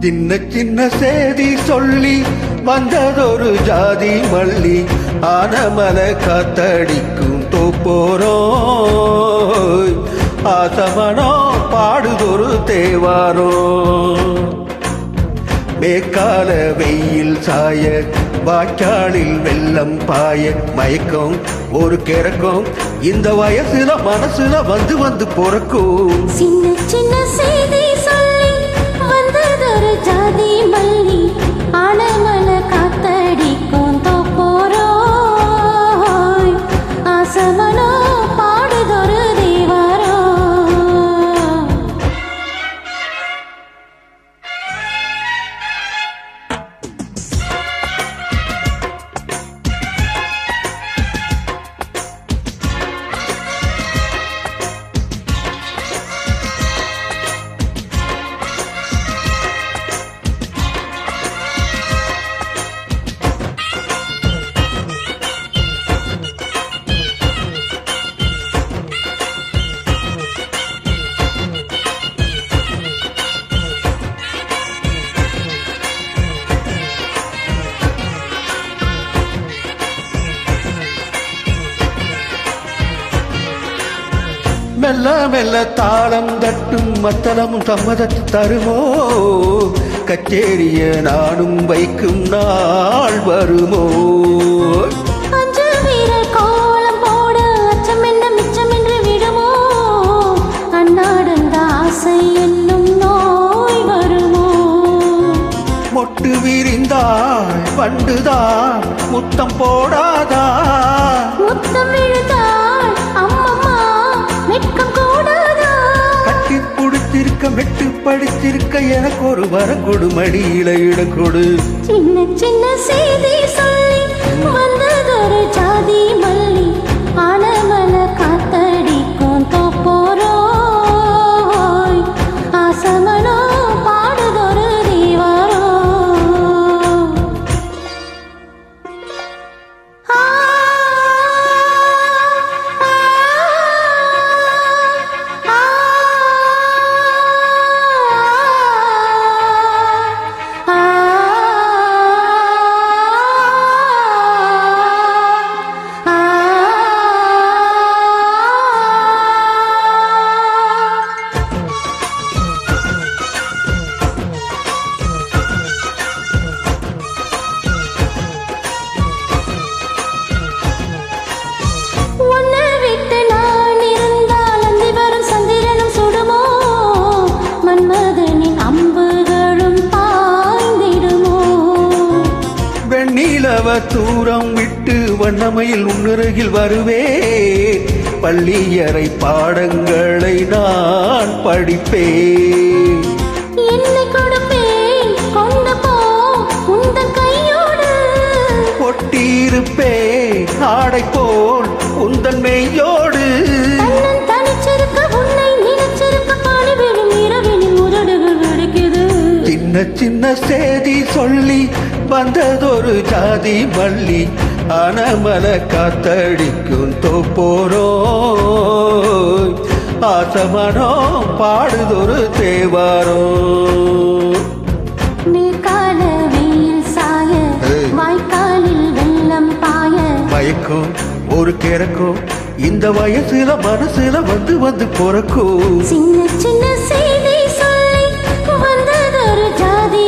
சின்ன சின்ன சேதி சொல்லி வந்ததொரு ஜாதி மல்லி ஆனமல காத்தடிக்கும் தோப்போரோ ஆசமனோ பாடுதொரு தேவாரோ மேற்கால வெயில் சாய வாய்க்காலில் வெள்ளம் பாய மயக்கம் ஒரு கிறக்கம் இந்த வயசுல மனசுல வந்து வந்து பொறக்கும் சின்ன சின்ன செய்தி சொல்லி வந்ததொரு ஜாதி மல்லி ஆனமல காத்தடிக்கும் தோப்போரோ ஆசமனோ பாடுதொரு தேவாரோ மெல்ல மெல்ல தாளம் தட்டும் மத்தளமும் சம்மதத்து தருமோ கச்சேரிய நானும் வைக்கும் நாள் வருமோ அஞ்சு வீரர் கோலம் போட அச்சம் என்ன மிச்சம் என்று விடுமோ அன்னாடந்த ஆசை என்னும் நோய் வருமோ மொட்டு விரிந்தாள் பண்டுதான் முத்தம் போடாதா முத்தம் விழுந்தாள் அம்மம்மா வெட்கம் கூடாதா கட்டி புடித்திருக்க மெட்டு படித்திருக்க எனக்கு ஒரு வரக்கொடு மடியில இடக்கொடு சின்ன சின்ன செய்தி சொல்லி வந்ததொரு ஜாதி மல்லி ஆனமல காத்தடிக்கும் தோப்போரோ ஆசமனோ பாடுதொரு தேவாரோ தூரம் விட்டு வண்ணமையில் உன்னிறகில் வருவே பள்ளியறை பாடங்களை நான் படிப்பேன் என்னை கொடுப்பேன் கொண்டு போ உந்தன் கையோடு ஒட்டியிருப்பே ஆடை போல் உந்தன் மெய்யோடு தன்னன் தனிச்சிருக்க உன்னை நினைச்சிருக்க பாடி விடும் இரவினில் உதடுகள் வெடிக்குது சின்ன சின்ன செய்தி சொல்லி வந்ததொரு ஜாதி மல்லி ஆனமல காத்தடிக்கும் தோப்போரோ ஆசமனோ பாடுதொரு தேவாரோ மேற்கால வெயில் சாய வாய்க்காலில் வெள்ளம் பாய மயக்கம் ஒரு கிறக்கம் இந்த வயசுல மனசுல வந்து வந்து பொறக்கும் சின்ன சின்ன செய்தி சொல்லி வந்ததொரு ஜாதி